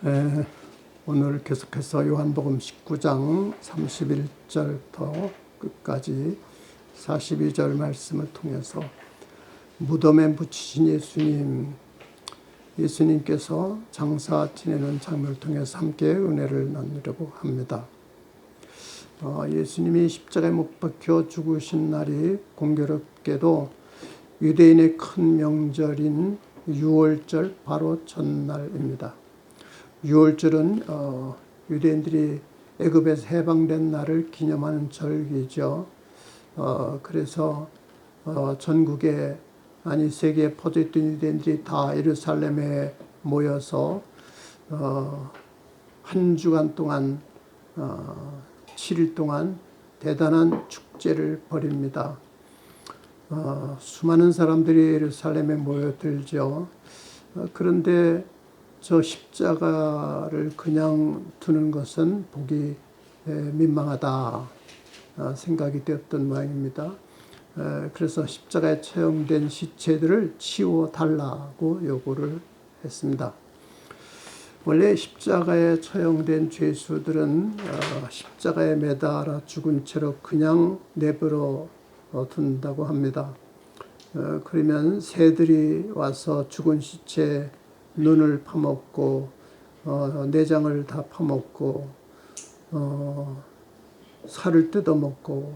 에, 오늘 계속해서 요한복음 19장 31절부터 끝까지 42절 말씀을 통해서 무덤에 묻히신 예수님께서 장사 지내는 장면을 통해서 함께 은혜를 나누려고 합니다. 예수님이 십자가에 못 박혀 죽으신 날이 공교롭게도 유대인의 큰 명절인 유월절 바로 전날입니다. 유월절은 유대인들이 애굽에서 해방된 날을 기념하는 절기죠. 그래서 전국에 아니 세계에 퍼져있던 유대인들이 다 예루살렘에 모여서 한 주간 동안 7일 동안 대단한 축제를 벌입니다. 수많은 사람들이 예루살렘에 모여들죠. 그런데 저 십자가를 그냥 두는 것은 보기 민망하다 생각이 되었던 모양입니다. 그래서 십자가에 처형된 시체들을 치워달라고 요구를 했습니다. 원래 십자가에 처형된 죄수들은 십자가에 매달아 죽은 채로 그냥 내버려 둔다고 합니다. 그러면 새들이 와서 죽은 시체 눈을 파먹고 내장을 다 파먹고 살을 뜯어먹고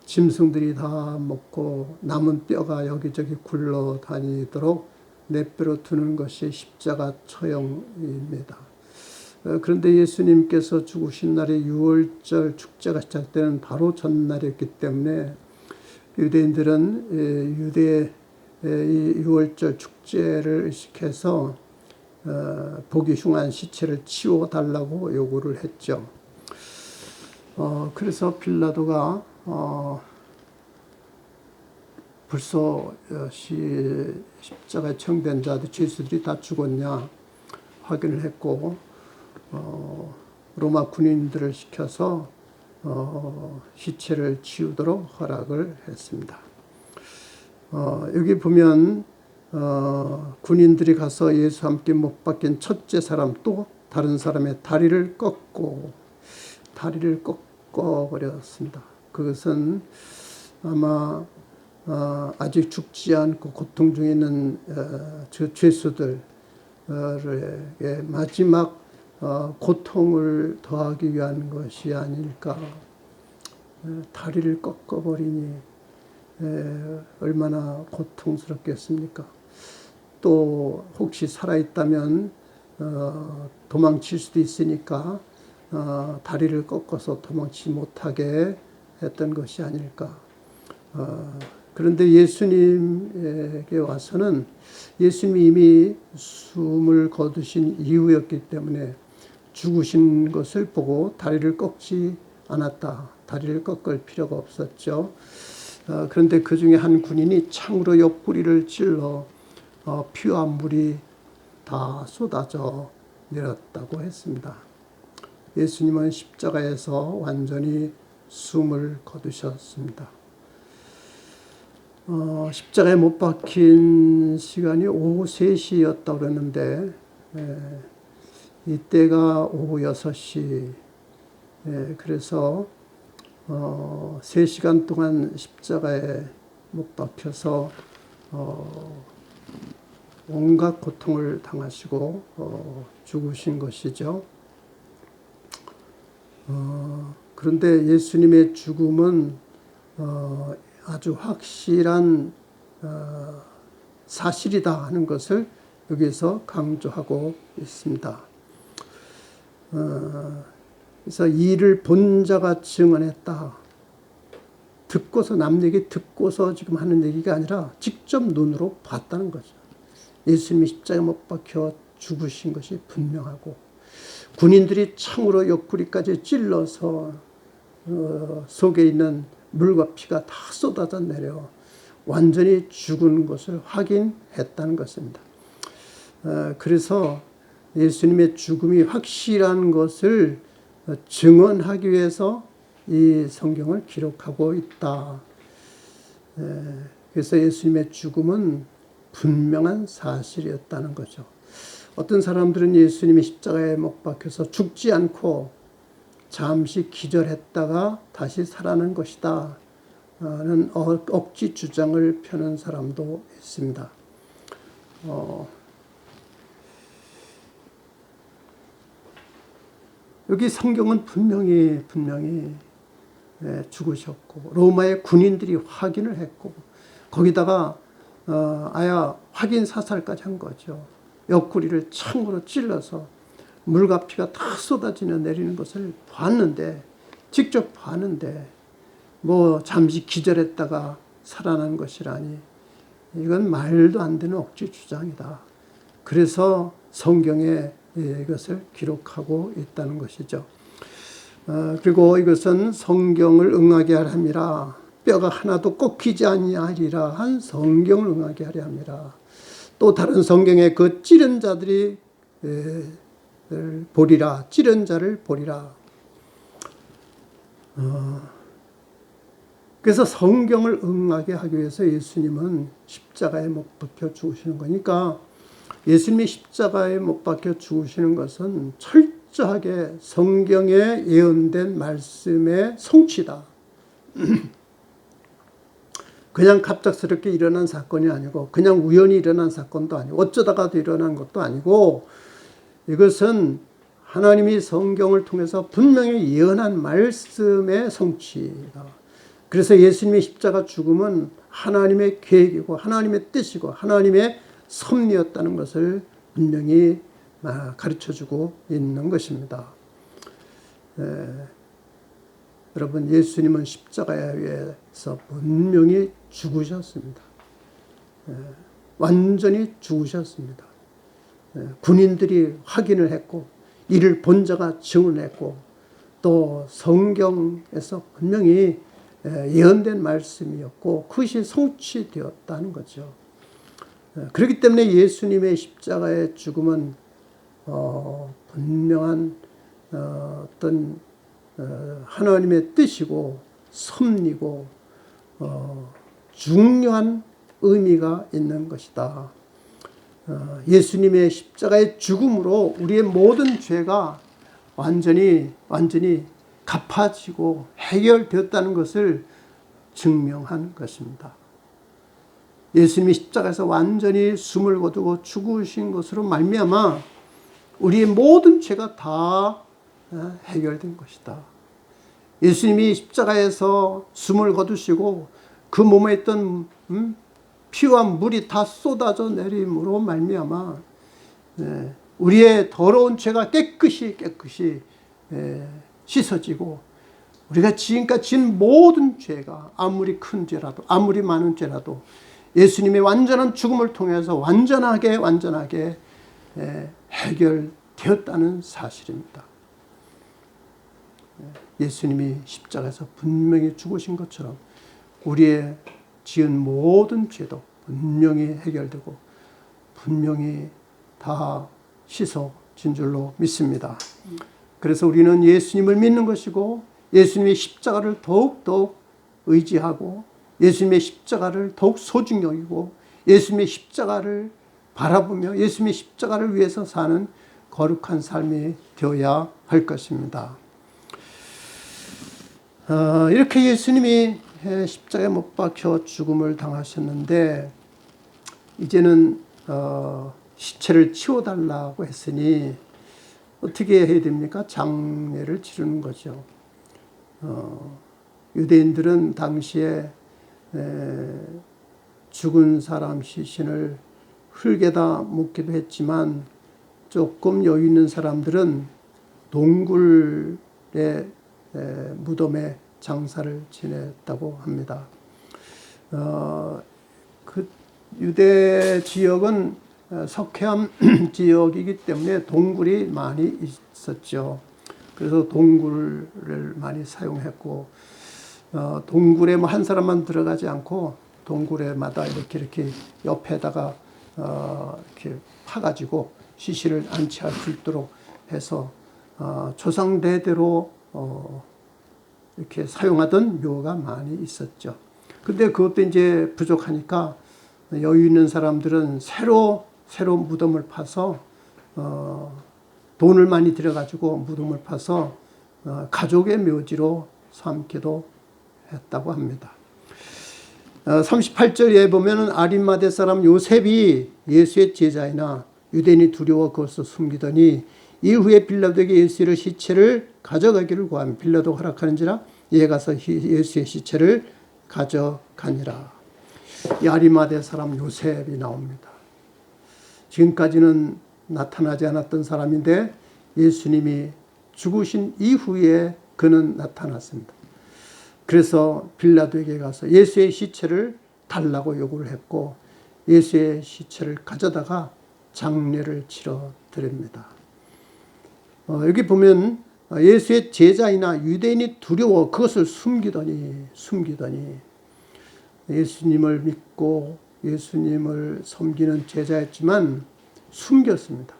짐승들이 다 먹고 남은 뼈가 여기저기 굴러다니도록 내버려 두는 것이 십자가 처형입니다. 그런데 예수님께서 죽으신 날이 유월절 축제가 시작되는 바로 전날이었기 때문에 유대인들은 유대의 이 유월절 축제를 의식해서 보기 흉한 시체를 치워달라고 요구를 했죠. 그래서 빌라도가 벌써 십자가에 처형된 자들 죄수들이 다 죽었냐 확인을 했고 로마 군인들을 시켜서 시체를 치우도록 허락을 했습니다. 여기 보면 군인들이 가서 예수와 함께 못 박힌 첫째 사람 또 다른 사람의 다리를 꺾어버렸습니다. 그것은 아마 아직 죽지 않고 고통 중에 있는 죄수들의 마지막 고통을 더하기 위한 것이 아닐까. 다리를 꺾어버리니 얼마나 고통스럽겠습니까? 또 혹시 살아있다면 도망칠 수도 있으니까 다리를 꺾어서 도망치지 못하게 했던 것이 아닐까. 그런데 예수님에게 와서는 예수님이 이미 숨을 거두신 이후였기 때문에 죽으신 것을 보고 다리를 꺾지 않았다. 다리를 꺾을 필요가 없었죠. 그런데 그 중에 한 군인이 창으로 옆구리를 찔러 피와 물이 다 쏟아져 내렸다고 했습니다. 예수님은 십자가에서 완전히 숨을 거두셨습니다. 십자가에 못 박힌 시간이 오후 3시였다고 그랬는데 이때가 오후 6시 그래서 3시간 동안 십자가에 못 박혀서 온갖 고통을 당하시고 죽으신 것이죠. 그런데 예수님의 죽음은 아주 확실한 사실이다 하는 것을 여기서 강조하고 있습니다. 그래서 이를 본 자가 증언했다. 듣고서 남 얘기 듣고서 지금 하는 얘기가 아니라 직접 눈으로 봤다는 거죠. 예수님이 십자가에 못 박혀 죽으신 것이 분명하고 군인들이 창으로 옆구리까지 찔러서 속에 있는 물과 피가 다 쏟아져 내려 완전히 죽은 것을 확인했다는 것입니다. 그래서 예수님의 죽음이 확실한 것을 증언하기 위해서 이 성경을 기록하고 있다. 그래서 예수님의 죽음은 분명한 사실이었다는 거죠. 어떤 사람들은 예수님이 십자가에 못 박혀서 죽지 않고 잠시 기절했다가 다시 살아난 것이다 는 억지 주장을 펴는 사람도 있습니다. 여기 성경은 분명히 죽으셨고 로마의 군인들이 확인을 했고 거기다가 아야 확인 사살까지 한 거죠. 옆구리를 창으로 찔러서 물과 피가 다 쏟아지며 내리는 것을 봤는데 직접 봤는데 뭐 잠시 기절했다가 살아난 것이라니 이건 말도 안 되는 억지 주장이다. 그래서 성경에 이것을 기록하고 있다는 것이죠. 그리고 이것은 성경을 응하게 하려 함이라 뼈가 하나도 꺾이지 아니하리라 한 성경을 응하게 하려 함이라. 또 다른 성경에 그 찌른 자들이 보리라 찌른 자를 보리라. 그래서 성경을 응하게 하기 위해서 예수님은 십자가에 못 박혀 죽으시는 거니까 예수님이 십자가에 못 박혀 죽으시는 것은 철저하게 성경에 예언된 말씀의 성취다. 그냥 갑작스럽게 일어난 사건이 아니고 그냥 우연히 일어난 사건도 아니고 어쩌다가도 일어난 것도 아니고 이것은 하나님이 성경을 통해서 분명히 예언한 말씀의 성취다. 그래서 예수님의 십자가 죽음은 하나님의 계획이고 하나님의 뜻이고 하나님의 섭리였다는 것을 분명히 가르쳐주고 있는 것입니다. 여러분 예수님은 십자가에서 분명히 죽으셨습니다. 완전히 죽으셨습니다. 군인들이 확인을 했고 이를 본 자가 증언했고 또 성경에서 분명히 예언된 말씀이었고 그것이 성취되었다는 거죠. 그렇기 때문에 예수님의 십자가의 죽음은 분명한 어떤 하나님의 뜻이고 섭리고 중요한 의미가 있는 것이다. 예수님의 십자가의 죽음으로 우리의 모든 죄가 완전히 갚아지고 해결되었다는 것을 증명한 것입니다. 예수님이 십자가에서 완전히 숨을 거두고 죽으신 것으로 말미암아 우리의 모든 죄가 다 해결된 것이다. 예수님이 십자가에서 숨을 거두시고 그 몸에 있던 피와 물이 다 쏟아져 내림으로 말미암아 우리의 더러운 죄가 깨끗이 씻어지고 우리가 지금까지 지은 모든 죄가 아무리 큰 죄라도 아무리 많은 죄라도 예수님의 완전한 죽음을 통해서 완전하게 해결되었다는 사실입니다. 예수님이 십자가에서 분명히 죽으신 것처럼 우리의 지은 모든 죄도 분명히 해결되고 분명히 다 씻어진 줄로 믿습니다. 그래서 우리는 예수님을 믿는 것이고 예수님의 십자가를 더욱 의지하고 예수님의 십자가를 더욱 소중히 여기고 예수님의 십자가를 바라보며 예수님의 십자가를 위해서 사는 거룩한 삶이 되어야 할 것입니다. 이렇게 예수님이 십자가에 못 박혀 죽음을 당하셨는데 이제는 시체를 치워달라고 했으니 어떻게 해야 됩니까? 장례를 치르는 거죠. 유대인들은 당시에 죽은 사람 시신을 흙에다 묻기도 했지만 조금 여유 있는 사람들은 동굴의 무덤에 장사를 지냈다고 합니다. 그 유대 지역은 석회암 지역이기 때문에 동굴이 많이 있었죠. 그래서 동굴을 많이 사용했고 동굴에 뭐 한 사람만 들어가지 않고 동굴에마다 이렇게 옆에다가 이렇게 파가지고 시신을 안치할 수 있도록 해서 조상 대대로 이렇게 사용하던 묘가 많이 있었죠. 근데 그것도 이제 부족하니까 여유 있는 사람들은 새로 무덤을 파서 돈을 많이 들여가지고 무덤을 파서 가족의 묘지로 삼기도 했다고 합니다. 38절에 보면은 아리마대 사람 요셉이 예수의 제자이나 유대인이 두려워 그것을 숨기더니 이후에 빌라도에게 예수의 시체를 가져가기를 구하며 빌라도 허락하는지라 이에 가서 예수의 시체를 가져가니라. 이 아리마대 사람 요셉이 나옵니다. 지금까지는 나타나지 않았던 사람인데 예수님이 죽으신 이후에 그는 나타났습니다. 그래서 빌라도에게 가서 예수의 시체를 달라고 요구를 했고 예수의 시체를 가져다가 장례를 치러 드립니다. 여기 보면 예수의 제자이나 유대인이 두려워 그것을 숨기더니 예수님을 믿고 예수님을 섬기는 제자였지만 숨겼습니다.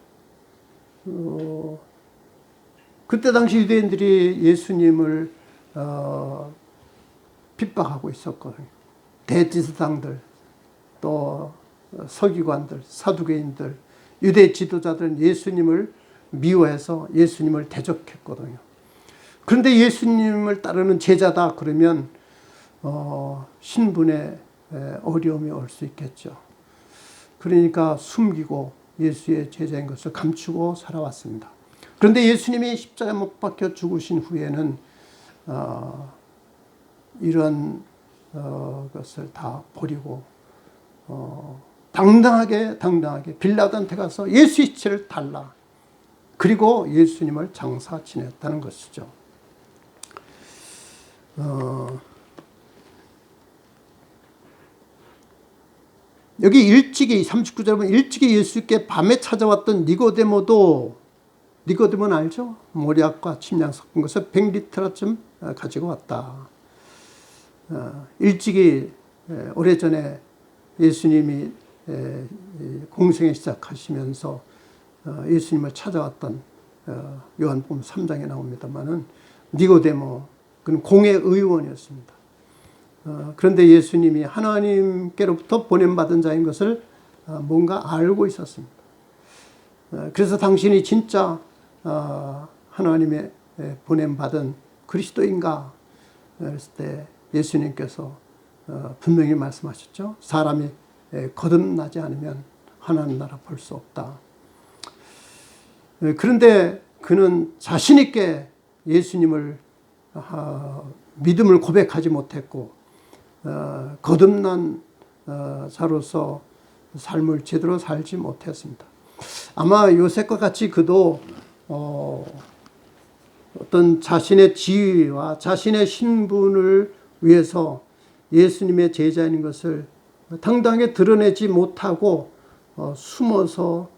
그때 당시 유대인들이 예수님을 핍박하고 있었거든요. 대제사장들, 또 서기관들, 사두개인들, 유대 지도자들은 예수님을 미워해서 예수님을 대적했거든요. 그런데 예수님을 따르는 제자다 그러면 신분에 어려움이 올 수 있겠죠. 그러니까 숨기고 예수의 제자인 것을 감추고 살아왔습니다. 그런데 예수님이 십자가에 못 박혀 죽으신 후에는 이런 것을 다 버리고 당당하게 빌라도한테 가서 예수의 시체를 달라. 그리고 예수님을 장사 지냈다는 것이죠. 여기 일찍이 39절 보면 일찍이 예수께 밤에 찾아왔던 니고데모는 알죠? 모략과 침량 섞은 것을 100리터쯤 가지고 왔다. 일찍이 오래전에 예수님이 공생에 시작하시면서 예수님을 찾아왔던 요한복음 3장에 나옵니다만은 니고데모 그는 공회 의원이었습니다. 그런데 예수님이 하나님께로부터 보냄받은 자인 것을 뭔가 알고 있었습니다. 그래서 당신이 진짜 하나님의 보냄받은 그리스도인가 그랬을 때 예수님께서 분명히 말씀하셨죠. 사람이 거듭나지 않으면 하나님 나라 볼 수 없다. 그런데 그는 자신 있게 예수님을 믿음을 고백하지 못했고 거듭난 자로서 삶을 제대로 살지 못했습니다. 아마 요셉과 같이 그도 어떤 자신의 지위와 자신의 신분을 위해서 예수님의 제자인 것을 당당하게 드러내지 못하고 숨어서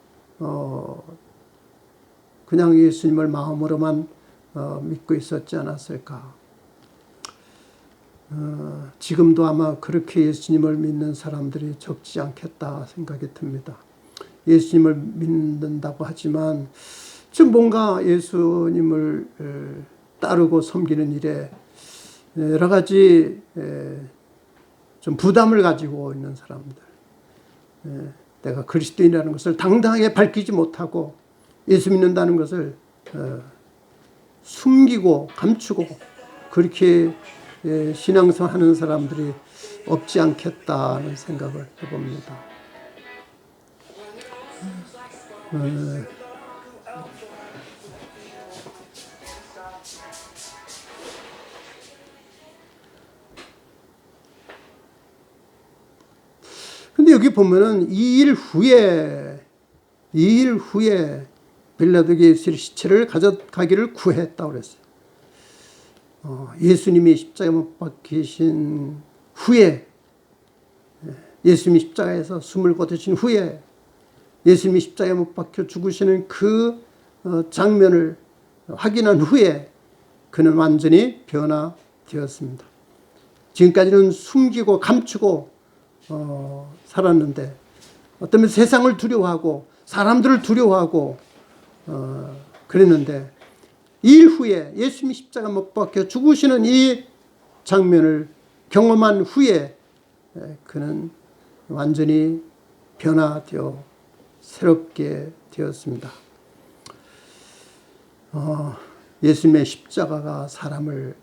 그냥 예수님을 마음으로만 믿고 있었지 않았을까. 지금도 아마 그렇게 예수님을 믿는 사람들이 적지 않겠다 생각이 듭니다. 예수님을 믿는다고 하지만 좀 뭔가 예수님을 따르고 섬기는 일에 여러 가지 좀 부담을 가지고 있는 사람들, 내가 그리스도인이라는 것을 당당하게 밝히지 못하고 예수 믿는다는 것을 숨기고 감추고 그렇게 신앙생활하는 사람들이 없지 않겠다는 생각을 해봅니다. 근데 여기 보면은 2일 후에 빌라도에게 예수의 시체를 가져가기를 구했다고 그랬어요. 예수님이 십자가에 못 박히신 후에, 예수님이 십자가에서 숨을 거두신 후에, 예수님이 십자가에 못 박혀 죽으시는 그 장면을 확인한 후에 그는 완전히 변화되었습니다. 지금까지는 숨기고 감추고 살았는데 어떤 세상을 두려워하고 사람들을 두려워하고 그랬는데 2일 후에 예수님이 십자가 못 박혀 죽으시는 이 장면을 경험한 후에 그는 완전히 변화되어 새롭게 되었습니다. 예수님의 십자가가 사람을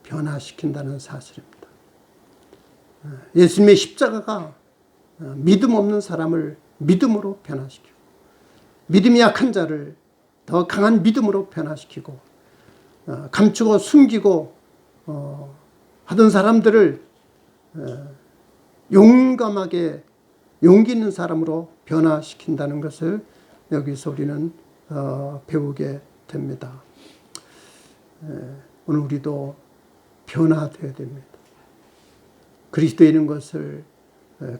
변화시킨다는 사실입니다. 예수님의 십자가가 믿음 없는 사람을 믿음으로 변화시키고, 믿음이 약한 자를 더 강한 믿음으로 변화시키고, 감추고 숨기고 하던 사람들을 용감하게 용기 있는 사람으로 변화시킨다는 것을 여기서 우리는 배우게 됩니다. 오늘 우리도 변화되어야 됩니다. 그리스도인인 것을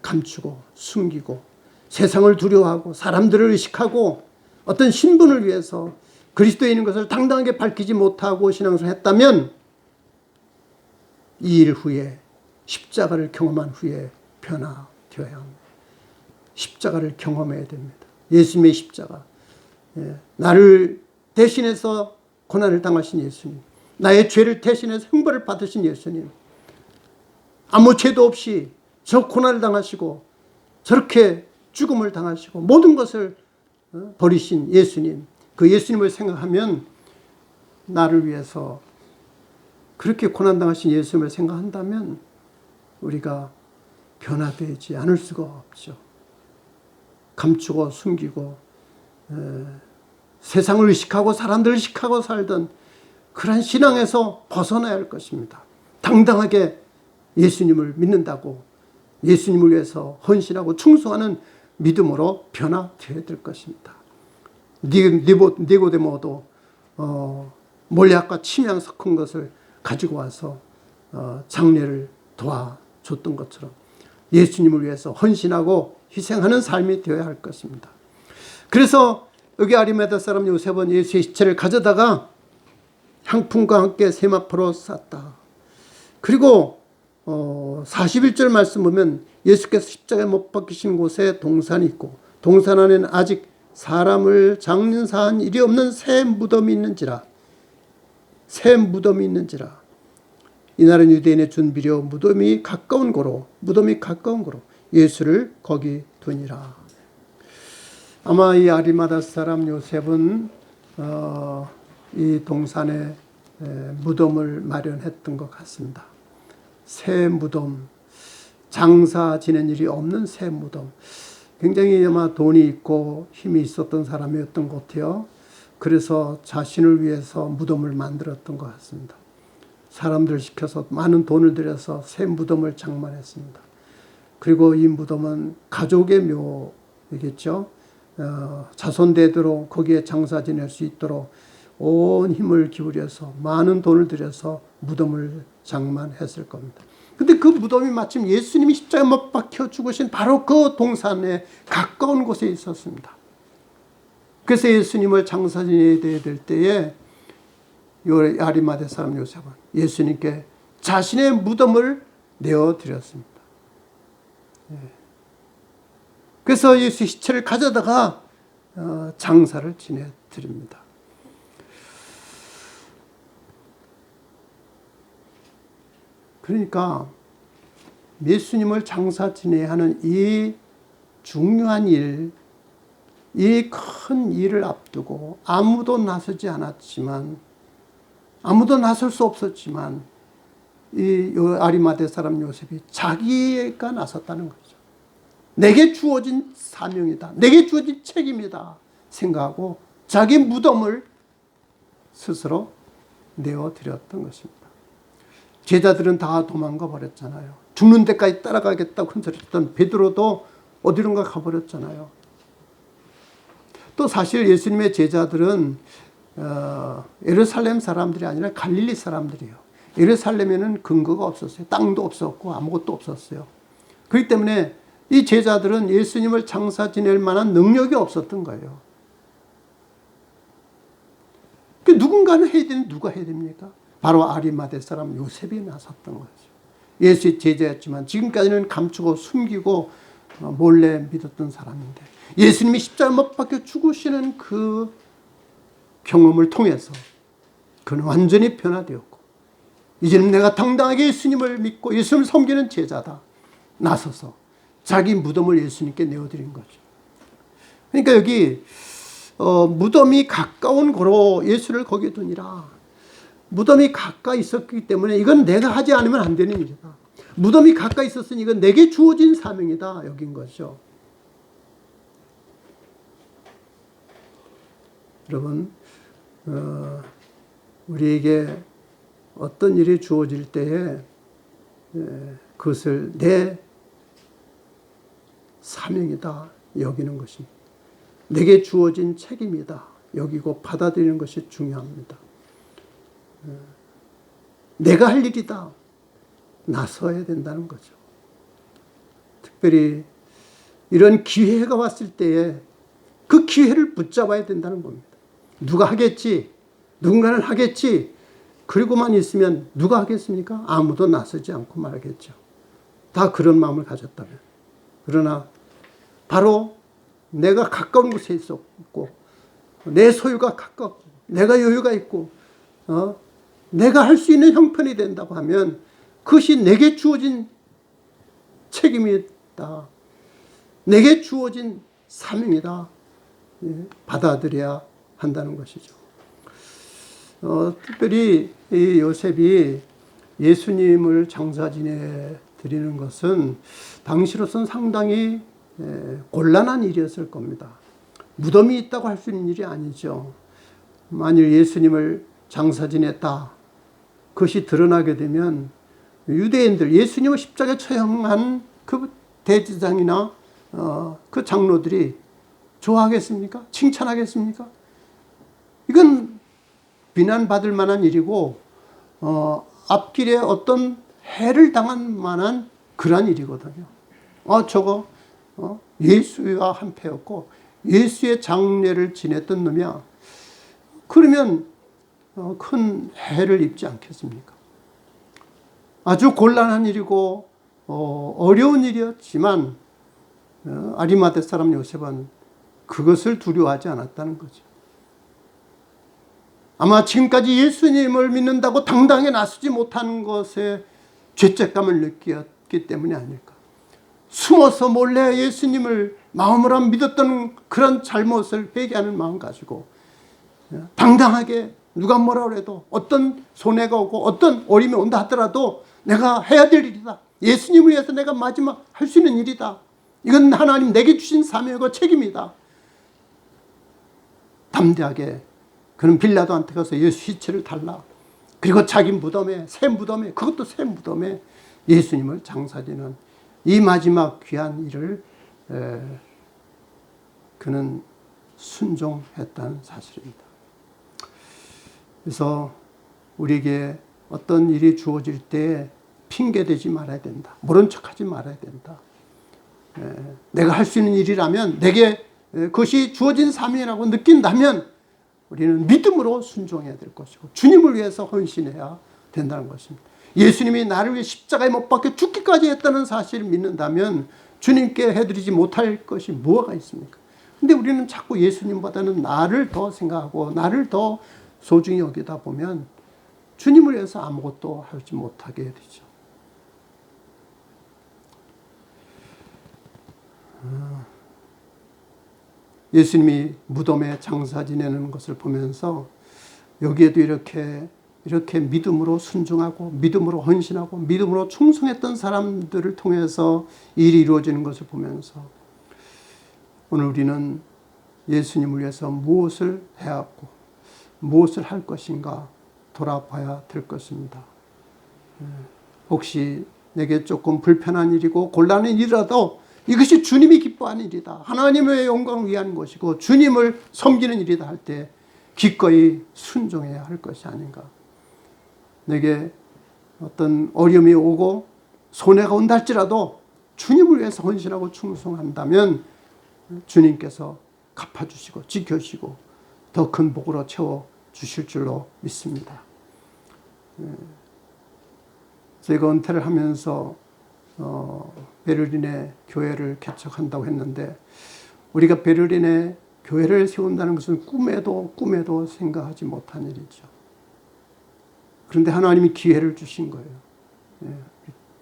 감추고 숨기고 세상을 두려워하고 사람들을 의식하고 어떤 신분을 위해서 그리스도인인 것을 당당하게 밝히지 못하고 신앙생활을 했다면 이 일 후에 십자가를 경험한 후에 변화되어야 합니다. 십자가를 경험해야 됩니다. 예수님의 십자가. 나를 대신해서 고난을 당하신 예수님, 나의 죄를 대신해서 형벌을 받으신 예수님, 아무 죄도 없이 저 고난을 당하시고 저렇게 죽음을 당하시고 모든 것을 버리신 예수님, 그 예수님을 생각하면 나를 위해서 그렇게 고난당하신 예수님을 생각한다면 우리가 변화되지 않을 수가 없죠. 감추고 숨기고 세상을 의식하고 사람들을 의식하고 살던 그런 신앙에서 벗어나야 할 것입니다. 당당하게 예수님을 믿는다고 예수님을 위해서 헌신하고 충성하는 믿음으로 변화되어야 될 것입니다. 니고데모도 몰약과 침향 섞은 것을 가지고 와서 장례를 도와줬던 것처럼 예수님을 위해서 헌신하고 희생하는 삶이 되어야 할 것입니다. 그래서 여기 아리마다 사람 요셉은 예수의 시체를 가져다가 향품과 함께 세마포로 쌌다. 그리고 41절 말씀 보면 예수께서 십자가에 못 박히신 곳에 동산이 있고 동산 안에는 아직 사람을 장사한 일이 없는 새 무덤이 있는지라. 새 무덤이 있는지라. 이날은 유대인의 준비려 무덤이 가까운 고로 예수를 거기 두니라. 아마 이 아리마다 사람 요셉은 이 동산에 무덤을 마련했던 것 같습니다. 새 무덤, 장사 지낸 일이 없는 새 무덤. 굉장히 아마 돈이 있고 힘이 있었던 사람이었던 것 같아요. 그래서 자신을 위해서 무덤을 만들었던 것 같습니다. 사람들 시켜서 많은 돈을 들여서 새 무덤을 장만했습니다. 그리고 이 무덤은 가족의 묘이겠죠. 자손대대로 거기에 장사 지낼 수 있도록 온 힘을 기울여서 많은 돈을 들여서 무덤을 장만했을 겁니다. 근데 그 무덤이 마침 예수님이 십자가에 못 박혀 죽으신 바로 그 동산에 가까운 곳에 있었습니다. 그래서 예수님을 장사 지내야 될 때에 아리마대 사람 요셉은 예수님께 자신의 무덤을 내어드렸습니다. 그래서 예수 시체를 가져다가 장사를 지내드립니다. 그러니까 예수님을 장사 지내야 하는 이 중요한 일, 이 큰 일을 앞두고 아무도 나서지 않았지만, 아무도 나설 수 없었지만 이 아리마대 사람 요셉이 자기가 나섰다는 거죠. 내게 주어진 사명이다, 내게 주어진 책임이다 생각하고 자기 무덤을 스스로 내어드렸던 것입니다. 제자들은 다 도망가 버렸잖아요. 죽는 데까지 따라가겠다고 흔들었던 베드로도 어디론가 가버렸잖아요. 또 사실 예수님의 제자들은 예루살렘 사람들이 아니라 갈릴리 사람들이에요. 예루살렘에는 근거가 없었어요. 땅도 없었고 아무것도 없었어요. 그렇기 때문에 이 제자들은 예수님을 장사 지낼 만한 능력이 없었던 거예요. 누군가는 해야 되는 누가 해야 됩니까? 바로 아리마대 사람 요셉이 나섰던 거죠. 예수의 제자였지만 지금까지는 감추고 숨기고 몰래 믿었던 사람인데 예수님이 십자가에 못 박혀 죽으시는 그 경험을 통해서 그는 완전히 변화되었고 이제는 내가 당당하게 예수님을 믿고 예수님을 섬기는 제자다. 나서서 자기 무덤을 예수님께 내어드린 거죠. 그러니까 여기 무덤이 가까운 고로 예수를 거기에 두니라. 무덤이 가까이 있었기 때문에 이건 내가 하지 않으면 안 되는 일이다. 무덤이 가까이 있었으니 이건 내게 주어진 사명이다. 여긴 것이죠. 여러분, 우리에게 어떤 일이 주어질 때에 그것을 내 사명이다 여기는 것입니다. 내게 주어진 책임이다 여기고 받아들이는 것이 중요합니다. 내가 할 일이다 나서야 된다는 거죠. 특별히 이런 기회가 왔을 때에 그 기회를 붙잡아야 된다는 겁니다. 누가 하겠지, 누군가는 하겠지, 그리고만 있으면 누가 하겠습니까? 아무도 나서지 않고 말겠죠. 다 그런 마음을 가졌다면. 그러나 바로 내가 가까운 곳에 있었고 내 소유가 가깝고 내가 여유가 있고 내가 할 수 있는 형편이 된다고 하면 그것이 내게 주어진 책임이다. 내게 주어진 사명이다. 받아들여야 한다는 것이죠. 특별히 이 요셉이 예수님을 장사 지내 드리는 것은 당시로서는 상당히 곤란한 일이었을 겁니다. 무덤이 있다고 할 수 있는 일이 아니죠. 만일 예수님을 장사 지냈다 그것이 드러나게 되면 유대인들 예수님을 십자가에 처형한 그 대제사장이나 그 장로들이 좋아하겠습니까? 칭찬하겠습니까? 이건 비난받을 만한 일이고 앞길에 어떤 해를 당한 만한 그런 일이거든요. 저거 예수와 한패였고 예수의 장례를 지냈던 놈이야. 그러면 큰 해를 입지 않겠습니까? 아주 곤란한 일이고 어려운 일이었지만 아리마대 사람 요셉은 그것을 두려워하지 않았다는 거죠. 아마 지금까지 예수님을 믿는다고 당당히 나서지 못하는 것에 죄책감을 느꼈기 때문이 아닐까. 숨어서 몰래 예수님을 마음으로 믿었던 그런 잘못을 회개하는 마음 가지고 당당하게 누가 뭐라 그래도 어떤 손해가 오고 어떤 어림이 온다 하더라도 내가 해야 될 일이다. 예수님을 위해서 내가 마지막 할 수 있는 일이다. 이건 하나님 내게 주신 사명이고 책임이다. 담대하게 그는 빌라도한테 가서 예수 시체를 달라. 그리고 자기 무덤에 새 무덤에 그것도 새 무덤에 예수님을 장사지는 이 마지막 귀한 일을 그는 순종했다는 사실입니다. 그래서 우리에게 어떤 일이 주어질 때 핑계대지 말아야 된다. 모른 척하지 말아야 된다. 내가 할 수 있는 일이라면 내게 그것이 주어진 사명이라고 느낀다면 우리는 믿음으로 순종해야 될 것이고 주님을 위해서 헌신해야 된다는 것입니다. 예수님이 나를 위해 십자가에 못 박혀 죽기까지 했다는 사실을 믿는다면 주님께 해드리지 못할 것이 뭐가 있습니까? 근데 우리는 자꾸 예수님보다는 나를 더 생각하고 나를 더 소중히 여기다 보면 주님을 위해서 아무것도 하지 못하게 되죠. 예수님이 무덤에 장사 지내는 것을 보면서 여기에도 이렇게 믿음으로 순종하고 믿음으로 헌신하고 믿음으로 충성했던 사람들을 통해서 일이 이루어지는 것을 보면서 오늘 우리는 예수님을 위해서 무엇을 해야 하고 무엇을 할 것인가 돌아봐야 될 것입니다. 혹시 내게 조금 불편한 일이고 곤란한 일이라도 이것이 주님이 기뻐하는 일이다. 하나님의 영광을 위한 것이고 주님을 섬기는 일이다 할 때 기꺼이 순종해야 할 것이 아닌가. 내게 어떤 어려움이 오고 손해가 온다 할지라도 주님을 위해서 헌신하고 충성한다면 주님께서 갚아주시고 지켜주시고 더 큰 복으로 채워주실 줄로 믿습니다. 제가 은퇴를 하면서 베를린에 교회를 개척한다고 했는데 우리가 베를린에 교회를 세운다는 것은 꿈에도 생각하지 못한 일이죠. 그런데 하나님이 기회를 주신 거예요.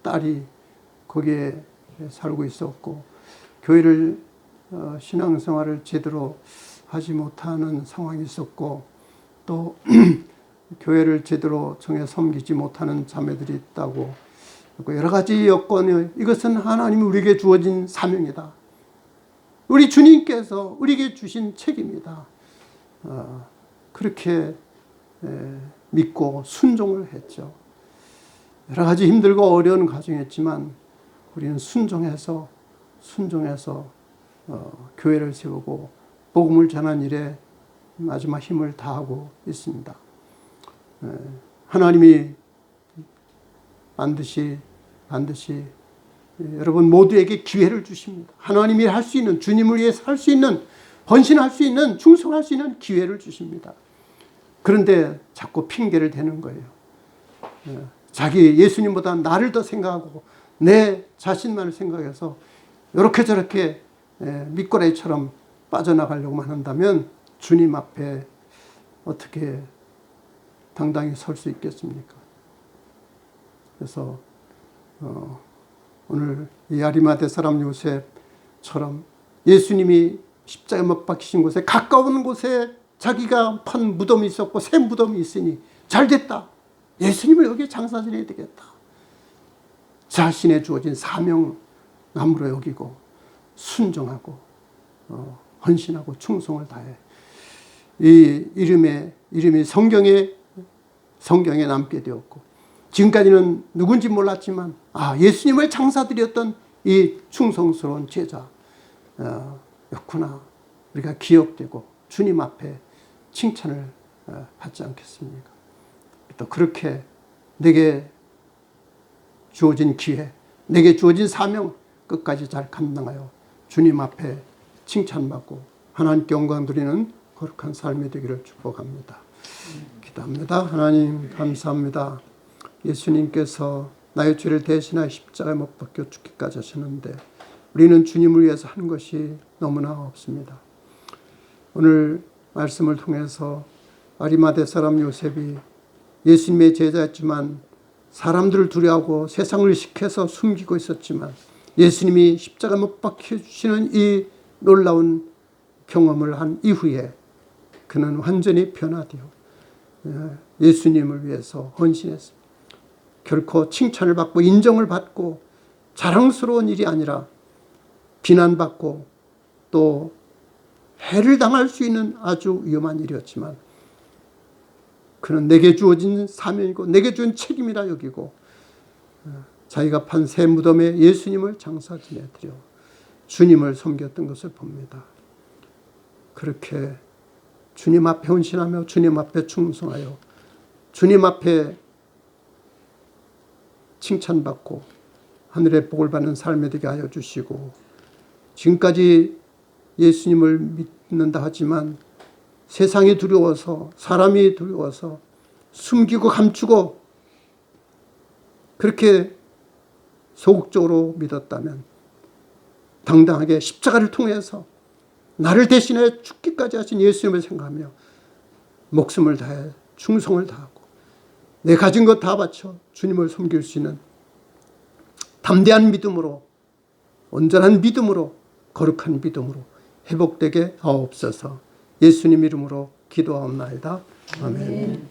딸이 거기에 살고 있었고 교회를 신앙생활을 제대로 하지 못하는 상황이 있었고 또 교회를 제대로 정해 섬기지 못하는 자매들이 있다고 여러 가지 여건이 이것은 하나님이 우리에게 주어진 사명이다. 우리 주님께서 우리에게 주신 책임이다. 그렇게 믿고 순종을 했죠. 여러 가지 힘들고 어려운 과정이었지만 우리는 순종해서 교회를 세우고 복음을 전하는 일에 마지막 힘을 다하고 있습니다. 하나님이 반드시 여러분 모두에게 기회를 주십니다. 하나님이 할 수 있는, 주님을 위해서 할 수 있는, 헌신할 수 있는, 충성할 수 있는 기회를 주십니다. 그런데 자꾸 핑계를 대는 거예요. 자기 예수님보다 나를 더 생각하고 내 자신만을 생각해서 이렇게 저렇게 미꾸라지처럼 빠져나가려고만 한다면 주님 앞에 어떻게 당당히 설 수 있겠습니까? 그래서 오늘 이 아리마대 사람 요셉처럼 예수님이 십자가에 못 박히신 곳에 가까운 곳에 자기가 판 무덤이 있었고 새 무덤이 있으니 잘됐다. 예수님을 여기에 장사 지내야 되겠다. 자신의 주어진 사명감으로 여기고 순종하고 헌신하고 충성을 다해 이 이름이 성경에 남게 되었고 지금까지는 누군지 몰랐지만 예수님을 장사드렸던 이 충성스러운 제자였구나. 우리가 기억되고 주님 앞에 칭찬을 받지 않겠습니까? 또 그렇게 내게 주어진 기회, 내게 주어진 사명 끝까지 잘 감당하여 주님 앞에 칭찬받고 하나님께 영광 드리는 거룩한 삶이 되기를 축복합니다. 기도합니다. 하나님 감사합니다. 예수님께서 나의 죄를 대신하여 십자가에 못 박혀 죽기까지 하셨는데 우리는 주님을 위해서 한 것이 너무나 없습니다. 오늘 말씀을 통해서 아리마대 사람 요셉이 예수님의 제자였지만 사람들을 두려워하고 세상을 시켜서 숨기고 있었지만 예수님이 십자가 못 박혀주시는 이 놀라운 경험을 한 이후에 그는 완전히 변화되어 예수님을 위해서 헌신했습니다. 결코 칭찬을 받고 인정을 받고 자랑스러운 일이 아니라 비난받고 또 해를 당할 수 있는 아주 위험한 일이었지만 그는 내게 주어진 사명이고 내게 준 책임이라 여기고 자기가 판 새 무덤에 예수님을 장사 지내드려 주님을 섬겼던 것을 봅니다. 그렇게 주님 앞에 헌신하며 주님 앞에 충성하여 주님 앞에 칭찬받고 하늘의 복을 받는 삶이 되게 하여 주시고 지금까지 예수님을 믿는다 하지만 세상이 두려워서 사람이 두려워서 숨기고 감추고 그렇게 소극적으로 믿었다면 당당하게 십자가를 통해서 나를 대신해 죽기까지 하신 예수님을 생각하며 목숨을 다해 충성을 다하고 내 가진 것 다 바쳐 주님을 섬길 수 있는 담대한 믿음으로 온전한 믿음으로 거룩한 믿음으로 회복되게 하옵소서. 예수님 이름으로 기도하옵나이다. 아멘.